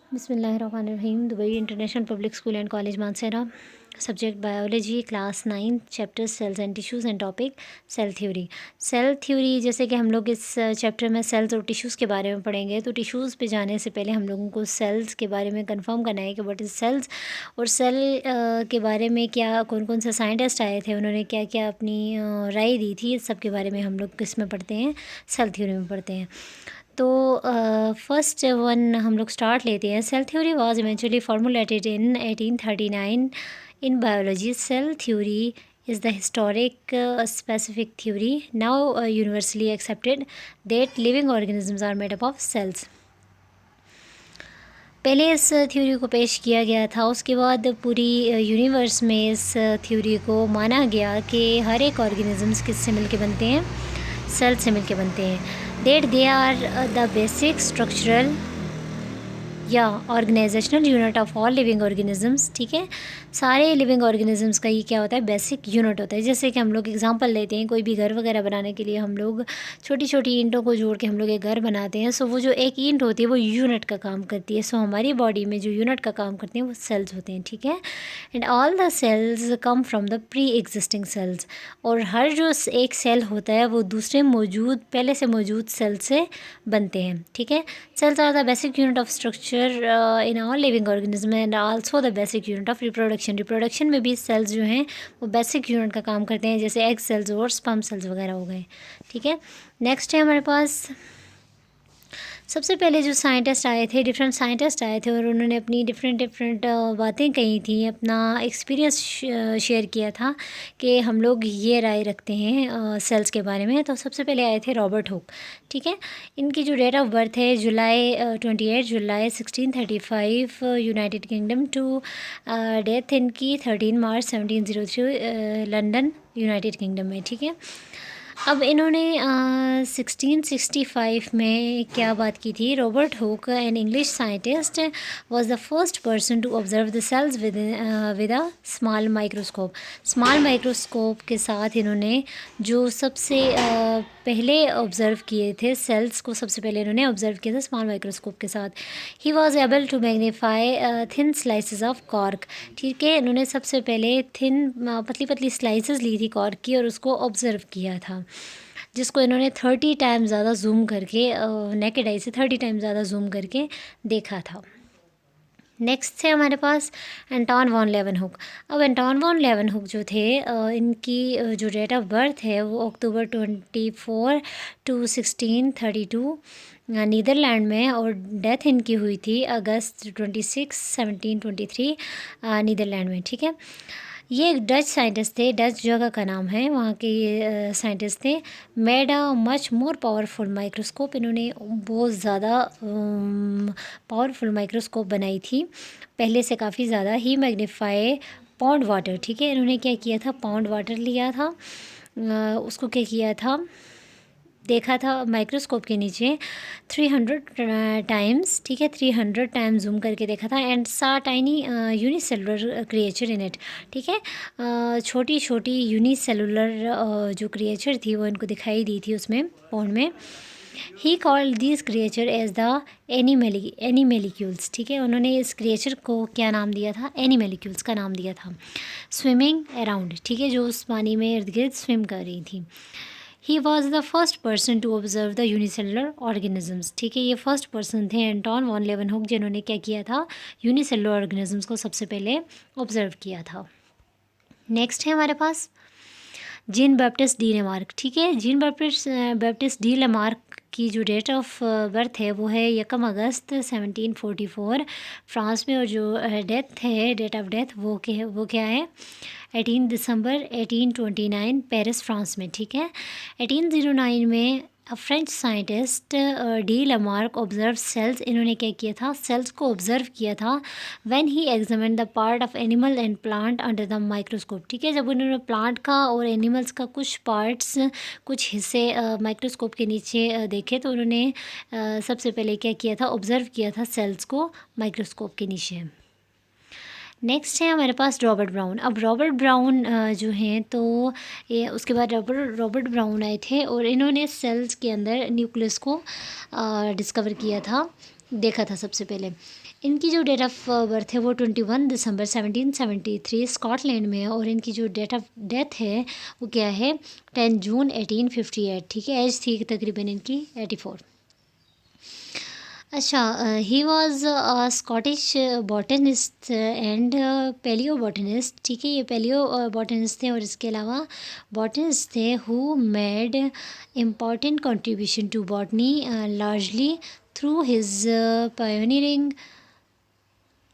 बिस्मिल्लाहिर्रहमानिर्रहीम। Dubai international public school and college Mansehra. Subject biology, class 9, chapter cells and tissues and topic cell theory. Cell theory जैसे कि हम लोग इस chapter में सेल्स और टिश्यूज़ के बारे में पढ़ेंगे, तो टिश्यूज़ पे जाने से पहले हम लोगों को सेल्स के बारे में कंफर्म करना है कि व्हाट इज़ सेल्स, और सेल के बारे में क्या कौन कौन से साइंटिस्ट आए थे, उन्होंने क्या क्या अपनी राय दी थी, इस सब के बारे में हम लोग किस में पढ़ते हैं, सेल थ्योरी में पढ़ते हैं। तो फर्स्ट वन हम लोग स्टार्ट लेते हैं। Cell theory was eventually formulated in 1839 in biology. Cell theory is the historic specific theory now universally accepted that living organisms are made up of cells. पहले इस थ्योरी को पेश किया गया था, उसके बाद पूरी यूनिवर्स में इस थ्योरी को माना गया कि हर एक ऑर्गेनिजम्स किससे मिलके बनते हैं, सेल से मिलके बनते हैं। That they are the basic structural या organisational unit of all living organisms. ठीक है, सारे लिविंग ऑर्गेनिजम्स का ये क्या होता है, बेसिक यूनिट होता है। जैसे कि हम लोग एग्जांपल लेते हैं, कोई भी घर वगैरह बनाने के लिए हम लोग छोटी छोटी ईंटों को जोड़ के हम लोग एक घर बनाते हैं। सो वो जो एक ईंट होती है वो यूनिट का काम करती है। सो हमारी बॉडी में जो यूनिट का काम करते हैं वो सेल्स होते हैं। ठीक है, and all the cells come from the pre existing cells, और हर जो एक सेल होता है वो दूसरे पहले से मौजूद सेल से बनते हैं। ठीक है, cells are the basic unit of structure in all living organism and also the basic unit of reproduction. Reproduction में भी सेल्स जो हैं वो बेसिक यूनिट का काम करते हैं, जैसे एग सेल्स और स्पर्म सेल्स वगैरह हो गए। ठीक है, नेक्स्ट है हमारे पास सबसे पहले जो साइंटिस्ट आए थे, डिफरेंट साइंटिस्ट आए थे, और उन्होंने अपनी डिफरेंट बातें कही थी, अपना एक्सपीरियंस शेयर किया था कि हम लोग ये राय रखते हैं सेल्स के बारे में। तो सबसे पहले आए थे रॉबर्ट हुक। ठीक है, इनकी जो डेट ऑफ बर्थ है 28 जुलाई 1635 यूनाइटेड किंगडम टू डेथ इनकी 13 मार्च 1703 लंदन यूनाइटेड किंगडम में। ठीक है, अब इन्होंने 1665 में क्या बात की थी। Robert Hooke, an English scientist, was the first person to observe the cells with a small microscope. Small microscope के साथ इन्होंने जो सबसे पहले ऑब्ज़र्व किए थे सेल्स को, सबसे पहले इन्होंने ऑब्ज़र्व किया था स्मॉल माइक्रोस्कोप के साथ। He was able to magnify thin slices of cork. ठीक है, इन्होंने सबसे पहले थिन पतली पतली स्लाइसेस ली थी कॉर्क की और उसको ऑब्ज़र्व किया था, जिसको इन्होंने 30 टाइम ज़्यादा जूम करके नेकेड आई से 30 टाइम ज़्यादा जूम करके देखा था। नेक्स्ट है हमारे पास एंटोन वॉन लेवनहुक। अब एंटोन वॉन लेवनहुक जो थे, इनकी जो डेट ऑफ बर्थ है वो अक्टूबर 24 टू 1632 नीदरलैंड में, और डेथ इनकी हुई थी अगस्त 26 1723 नीदरलैंड में। ठीक है, ये एक डच साइंटिस्ट थे, डच जगह का नाम है, वहाँ के ये साइंटिस्ट थे। Made a much more powerful microscope. इन्होंने बहुत ज़्यादा पावरफुल माइक्रोस्कोप बनाई थी, पहले से काफ़ी ज़्यादा। ही मैग्नीफाई पॉन्ड वाटर। ठीक है, इन्होंने क्या किया था, पॉन्ड वाटर लिया था, उसको क्या किया था, देखा था माइक्रोस्कोप के नीचे 300 टाइम्स। ठीक है, 300 टाइम्स जूम करके देखा था। एंड सा tiny unicellular creature in it. ठीक है, छोटी छोटी यूनिसेलुलर जो क्रिएचर थी वो इनको दिखाई दी थी उसमें पॉन्ड में। He called this creature as the animalcules. ठीक है, उन्होंने इस क्रिएचर को क्या नाम दिया था, एनीमेलिक्यूल्स का नाम दिया था। Swimming around. ठीक है, जो उस पानी में इर्द गिर्द स्विम कर रही थी। He was the first person to observe the unicellular organisms. ठीक है, ये फर्स्ट पर्सन थे एंटोन वॉन लेवनहुक जिन्होंने क्या किया था, यूनिसेलुलर ऑर्गेनिजम्स को सबसे पहले ऑब्जर्व किया था। नेक्स्ट है हमारे पास जीन बैप्टिस्ट डी लेमार्क। ठीक है, जीन बैप्टिस्ट डी लेमार्क की जो डेट ऑफ बर्थ है वो है 1 अगस्त 1744 फ्रांस में, और जो डेथ है, डेट ऑफ डेथ वो क्या है, 18 दिसंबर 1829 पेरिस फ्रांस में। ठीक है, 1809 में French scientist de Lamarck observe cells. इन्होंने क्या किया था, सेल्स को ऑब्जर्व किया था when he examine the part of animal and plant under the microscope. ठीक है, जब उन्होंने प्लांट का और एनिमल्स का कुछ पार्ट्स, कुछ हिस्से माइक्रोस्कोप के नीचे देखे, तो उन्होंने सबसे पहले क्या किया था, ऑब्जर्व किया था सेल्स को माइक्रोस्कोप के नीचे। नेक्स्ट है हमारे पास रॉबर्ट ब्राउन। अब रॉबर्ट ब्राउन जो हैं, तो ये उसके बाद रॉबर्ट ब्राउन आए थे, और इन्होंने सेल्स के अंदर न्यूक्लियस को डिस्कवर किया था। देखा था सबसे पहले। इनकी जो डेट ऑफ बर्थ है वो 21 दिसंबर 1773 स्कॉटलैंड में है, और इनकी जो डेट ऑफ डेथ है वो क्या है, 10 जून 1858। ठीक है, एज थी तकरीबन इनकी 84। अच्छा, he was Scottish botanist and paleo botanist. ठीक है, ये पेलियो बॉटनिस्ट थे और इसके अलावा बॉटनिस्ट थे who made important contribution to botany largely through his pioneering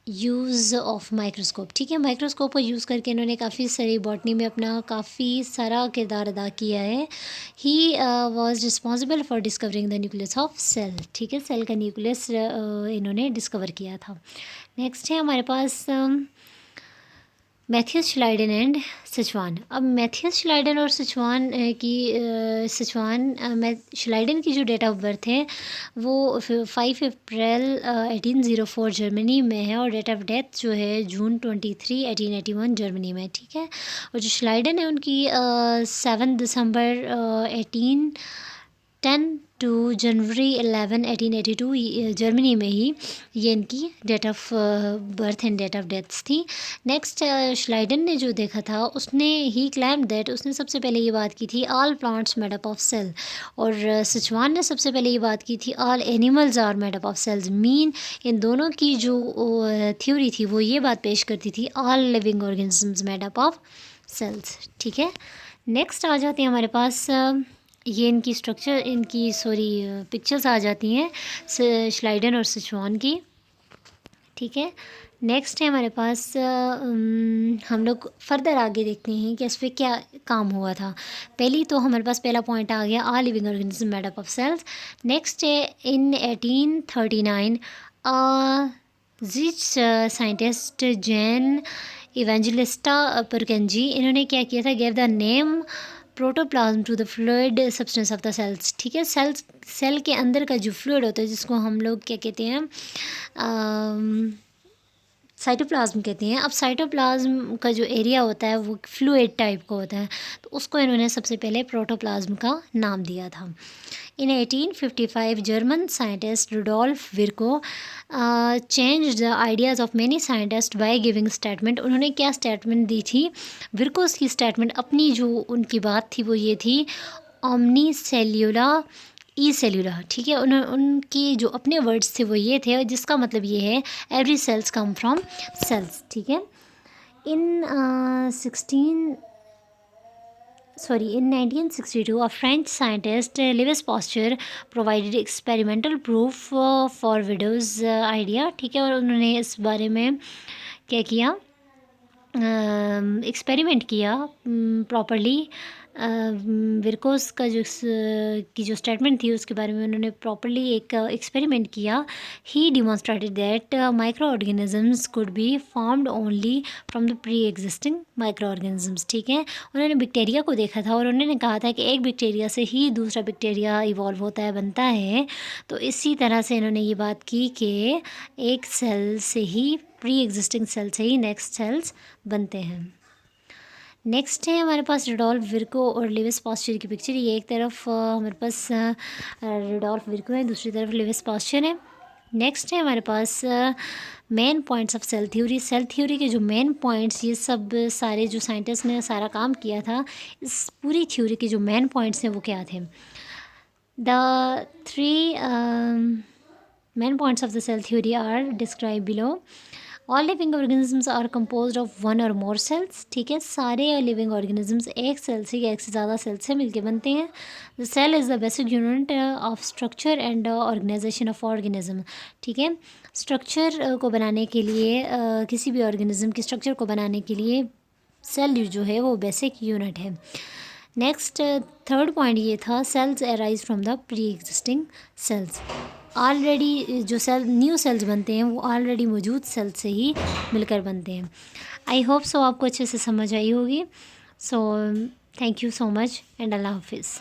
use of microscope. ठीक है, माइक्रोस्कोप को यूज़ करके इन्होंने काफ़ी सारी बॉटनी में अपना काफ़ी सारा किरदार अदा किया है। He was responsible for discovering the nucleus of cell. ठीक है, सेल का न्यूक्लियस इन्होंने डिस्कवर किया था। नेक्स्ट है हमारे पास मैथ्यूस श्लाइडन एंड सिचुआन। अब मैथ्यूस श्लाइडन और सिचुआन श्लाइडन की जो डेट ऑफ बर्थ है वो 5 अप्रैल 1804 जर्मनी में है, और डेट ऑफ डेथ जो है जून 23 1881 जर्मनी में। ठीक है, और जो श्लाइडन है उनकी 7 दिसंबर 1810 टू जनवरी 11 1882 जर्मनी में ही ये इनकी date of birth and date of deaths थी। नेक्स्ट श्लाइडन ने जो देखा था उसने ही क्लेम दैट, उसने सबसे पहले ये बात की थी all plants made up of cell, और सिचुआन ने सबसे पहले ये बात की थी all animals are made up of cells. Mean इन दोनों की जो थ्योरी थी वो ये बात पेश करती थी all living organisms made up of cells. ठीक है, नेक्स्ट आ जाते हैं हमारे पास ये इनकी स्ट्रक्चर, इनकी पिक्चर्स आ जाती हैं श्लाइडन और सिचुआन की। ठीक है, नेक्स्ट है हमारे पास हम लोग फर्दर आगे देखते हैं कि इस पर क्या काम हुआ था। पहली तो हमारे पास पहला पॉइंट आ गया all living organism made up of cells. Next है इन 1839 जिच साइंटिस्ट जैन इवेंजलिस्टा परकेंजी, इन्होंने क्या किया था, gave the name protoplasm to the fluid substance of the cells. ठीक है, सेल के अंदर का जो फ्लूइड होता है जिसको हम लोग क्या कहते हैं, साइटोप्लाज्म कहते हैं। अब साइटोप्लाज्म का जो एरिया होता है वो फ्लूइड टाइप का होता है, तो उसको इन्होंने सबसे पहले प्रोटोप्लाज्म का नाम दिया था। In 1855 German scientist Rudolf Virchow change the ideas of many scientist by giving statement. उन्होंने क्या स्टेटमेंट दी थी, विर्कोस की स्टेटमेंट, अपनी जो उनकी बात थी वो ये थी ओमनी सेल्यूला ई सेल्यूला। ठीक है, उनकी जो अपने वर्ड्स थे वो ये थे, जिसका मतलब ये है every cells come from cells. ठीक है, इन 1962 a French scientist Louis Pasteur provided experimental proof for widow's idea। ठीक है, और उन्होंने इस बारे में क्या किया, एक्सपेरिमेंट किया प्रॉपरली। विर्कोस का की जो स्टेटमेंट थी उसके बारे में उन्होंने प्रॉपरली एक एक्सपेरिमेंट किया। He demonstrated that micro organisms could be formed only from the pre existing micro organisms. ठीक है, उन्होंने बैक्टीरिया को देखा था और उन्होंने कहा था कि एक बैक्टीरिया से ही दूसरा बैक्टीरिया इवॉल्व होता है, बनता है। तो इसी तरह से इन्होंने ये बात की कि एक सेल से ही, प्री एग्जिस्टिंग सेल से ही नेक्स्ट सेल्स बनते हैं। नेक्स्ट है हमारे पास रुडोल्फ विर्को और लिविस पास्चर की पिक्चर। ये एक तरफ हमारे पास रुडोल्फ विर्को है, दूसरी तरफ लिविस पास्चर है। नेक्स्ट है हमारे पास main points of cell theory. Cell theory के जो मेन पॉइंट्स, ये सब सारे जो साइंटिस्ट ने सारा काम किया था, इस पूरी थ्योरी के जो मेन पॉइंट्स हैं वो क्या थे। The 3 main points of the cell theory are describe below. All living organisms are composed of one or more sales. ठीक है, सारे लिविंग ऑर्गेनिजम्स एक सेल से या एक से ज़्यादा सेल से मिलकर बनते हैं। The cell is the basic unit of structure and organisation of organism. ठीक है, स्ट्रक्चर को बनाने के लिए, किसी भी ऑर्गेनिज्म की स्ट्रक्चर को बनाने के लिए सेल जो है वो बेसिक यूनिट है। नेक्स्ट थर्ड पॉइंट ये था, cells arise from the pre existing cells. Already जो न्यू सेल्स बनते हैं वो ऑलरेडी मौजूद सेल्स से ही मिलकर बनते हैं। आई होप सो आपको अच्छे से समझ आई होगी। So thank you so much and अल्लाह हाफिज़।